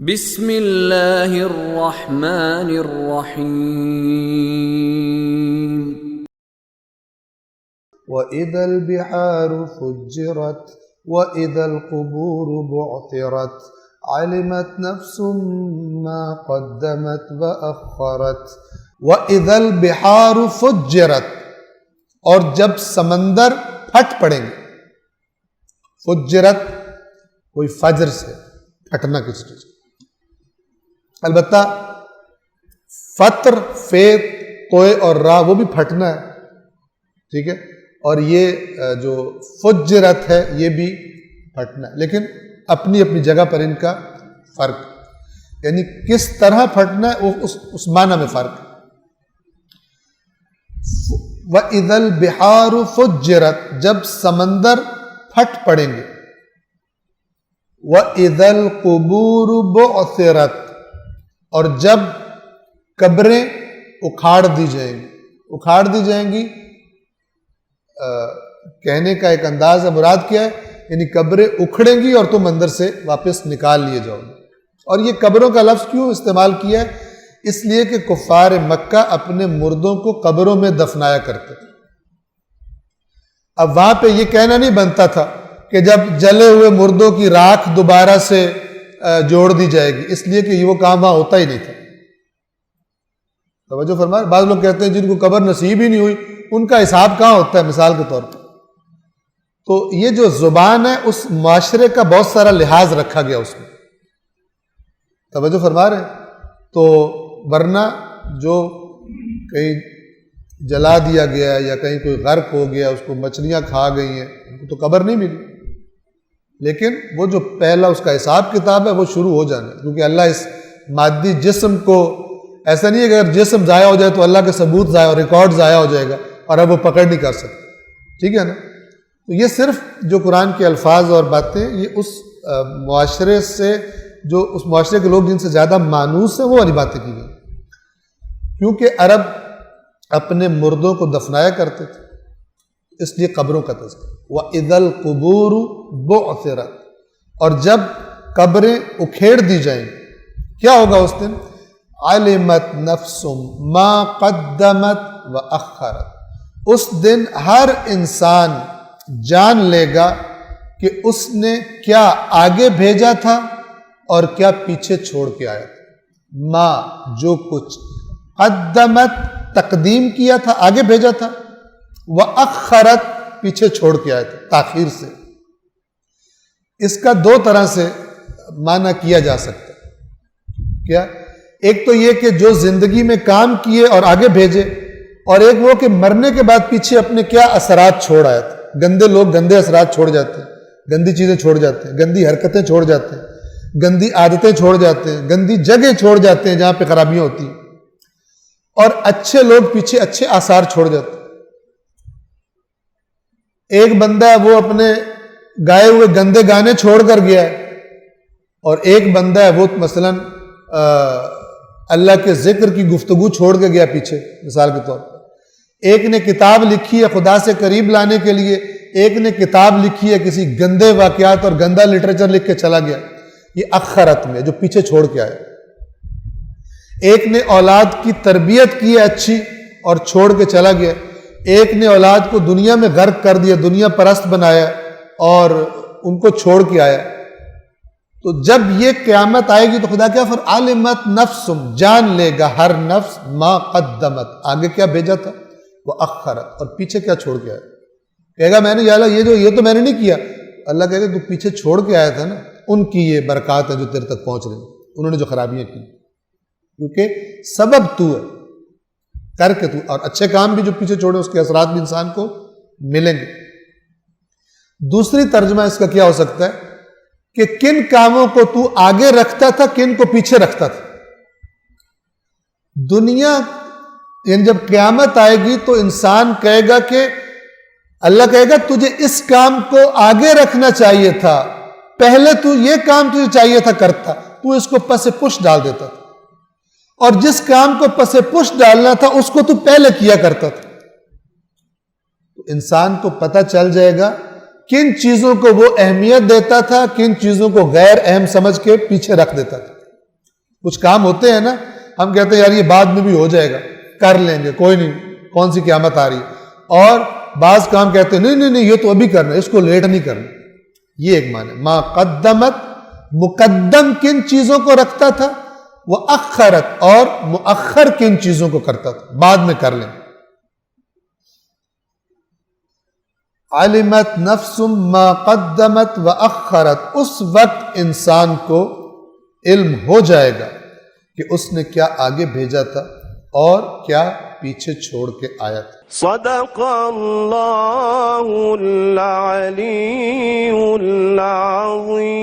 بسم اللہ الرحمن الرحیم وَإِذَا الْبِحَارُ فُجِّرَتْ وَإِذَا الْقُبُورُ بُعْثِرَتْ عَلِمَتْ نَفْسٌ مَّا قَدَّمَتْ وَأَخَّرَتْ وَإِذَا الْبِحَارُ فُجِّرَتْ، اور جب سمندر پھٹ پڑیں گے. فجرت کوئی فجر سے پھٹنا کسی چیز. البتہ فطر، فیت، توئے اور را وہ بھی پھٹنا ہے، ٹھیک ہے، اور یہ جو فجرت ہے یہ بھی پھٹنا ہے، لیکن اپنی اپنی جگہ پر ان کا فرق، یعنی کس طرح پھٹنا ہے اس معنی میں فرق. وَإِذَا الْبِحَارُ فُجِّرَتْ، جب سمندر پھٹ پڑیں گے. وَإِذَا الْقُبُورُ بُعْثِرَتْ، اور جب قبریں اکھاڑ دی جائیں گی. اکھاڑ دی جائیں گی کہنے کا ایک انداز ہے، مراد کیا ہے؟ یعنی قبریں اکھڑیں گی اور تم اندر سے واپس نکال لیے جاؤ گے. اور یہ قبروں کا لفظ کیوں استعمال کیا ہے؟ اس لیے کہ کفار مکہ اپنے مردوں کو قبروں میں دفنایا کرتے تھے. اب وہاں پہ یہ کہنا نہیں بنتا تھا کہ جب جلے ہوئے مردوں کی راکھ دوبارہ سے جوڑ دی جائے گی، اس لیے کہ یہ وہ کام وہاں ہوتا ہی نہیں تھا. توجہ فرمائے. بعض لوگ کہتے ہیں جن کو قبر نصیب ہی نہیں ہوئی ان کا حساب کہاں ہوتا ہے، مثال کے طور پر. تو یہ جو زبان ہے اس معاشرے کا بہت سارا لحاظ رکھا گیا اس میں. توجہ فرما رہے ہیں. تو ورنہ جو کہیں جلا دیا گیا یا کہیں کوئی غرق ہو گیا، اس کو مچھلیاں کھا گئی ہیں، ان کو تو قبر نہیں ملی، لیکن وہ جو پہلا اس کا حساب کتاب ہے وہ شروع ہو جانا ہے. کیونکہ اللہ اس مادی جسم کو، ایسا نہیں ہے کہ اگر جسم ضائع ہو جائے تو اللہ کے ثبوت ضائع اور ریکارڈ ضائع ہو جائے گا اور اب وہ پکڑ نہیں کر سکتے، ٹھیک ہے نا. تو یہ صرف جو قرآن کے الفاظ اور باتیں یہ اس معاشرے سے، جو اس معاشرے کے لوگ جن سے زیادہ مانوس ہیں وہ والی باتیں کی گئی. کیونکہ عرب اپنے مردوں کو دفنایا کرتے تھے، اس لیے قبروں کا تذکرہ. وَإِذَا الْقُبُورُ بُعْثِرَتْ، اور جب قبریں اکھیڑ دی جائیں کیا ہوگا اس دن؟ عَلِمَتْ نَفْسٌ مَّا قَدَّمَتْ وَأَخَّرَتْ، اس دن ہر انسان جان لے گا کہ اس نے کیا آگے بھیجا تھا اور کیا پیچھے چھوڑ کے آیا تھا. ما، جو کچھ، قدمت، تقدیم کیا تھا، آگے بھیجا تھا، وَأَخَّرَتْ، پیچھے چھوڑ کے آیا تھا، تاخیر سے. اس کا دو طرح سے معنی کیا جا سکتا ہے. کیا؟ ایک تو یہ کہ جو زندگی میں کام کیے اور آگے بھیجے، اور ایک وہ کہ مرنے کے بعد پیچھے اپنے کیا اثرات چھوڑ آیا تھا. گندے لوگ گندے اثرات چھوڑ جاتے ہیں، گندی چیزیں چھوڑ جاتے ہیں، گندی حرکتیں چھوڑ جاتے ہیں، گندی عادتیں چھوڑ جاتے ہیں، گندی جگہ چھوڑ جاتے ہیں جہاں پہ خرابیاں ہوتی ہیں، اور اچھے لوگ پیچھے اچھے آثار چھوڑ جاتے ہیں. ایک بندہ ہے وہ اپنے گائے ہوئے گندے گانے چھوڑ کر گیا ہے، اور ایک بندہ ہے وہ مثلا اللہ کے ذکر کی گفتگو چھوڑ کے گیا پیچھے. مثال کے طور پر ایک نے کتاب لکھی ہے خدا سے قریب لانے کے لیے، ایک نے کتاب لکھی ہے کسی گندے واقعات اور گندا لٹریچر لکھ کے چلا گیا. یہ اخرت میں جو پیچھے چھوڑ کے آیا. ایک نے اولاد کی تربیت کی ہے اچھی اور چھوڑ کے چلا گیا. ایک نے اولاد کو دنیا میں غرق کر دیا، دنیا پرست بنایا اور ان کو چھوڑ کے آیا. تو جب یہ قیامت آئے گی تو خدا کیا عَلِمَتْ نَفْسٌ، جان لے گا ہر نفس، مَا قَدَّمَتْ، آگے کیا بھیجا تھا، وَأَخَّرَتْ، اور پیچھے کیا چھوڑ کے آیا. کہے گا میں نے یا اللہ یہ تو میں نے نہیں کیا. اللہ کہے گا تو پیچھے چھوڑ کے آیا تھا نا، ان کی یہ برکات ہیں جو تیرے تک پہنچ رہی ہیں، انہوں نے جو خرابیاں کی، کیونکہ سبب تو ہے، کر کے تو، اور اچھے کام بھی جو پیچھے چھوڑے اس کے اثرات بھی انسان کو ملیں گے. دوسری ترجمہ اس کا کیا ہو سکتا ہے کہ کن کاموں کو تو آگے رکھتا تھا، کن کو پیچھے رکھتا تھا. دنیا یعنی جب قیامت آئے گی تو انسان کہے گا کہ اللہ کہے گا تجھے اس کام کو آگے رکھنا چاہیے تھا، پہلے تو یہ کام تجھے چاہیے تھا کرتا، تو اس کو پس پش ڈال دیتا تھا، اور جس کام کو پس پش ڈالنا تھا اس کو تو پہلے کیا کرتا تھا. تو انسان کو پتہ چل جائے گا کن چیزوں کو وہ اہمیت دیتا تھا، کن چیزوں کو غیر اہم سمجھ کے پیچھے رکھ دیتا تھا. کچھ کام ہوتے ہیں نا، ہم کہتے ہیں یار یہ بعد میں بھی ہو جائے گا، کر لیں گے، کوئی نہیں، کون سی قیامت آ رہی ہے، اور بعض کام کہتے ہیں نہیں یہ تو ابھی کرنا ہے، اس کو لیٹ نہیں کرنا. یہ ایک معنی. ما قدمت، مقدم کن چیزوں کو رکھتا تھا، وہ اخرت، اور مؤخر کن چیزوں کو کرتا تھا، بعد میں کر لیں. علمت نفس ما قدمت و اخرت، اس وقت انسان کو علم ہو جائے گا کہ اس نے کیا آگے بھیجا تھا اور کیا پیچھے چھوڑ کے آیا تھا. صدق اللہ العلی العظیم.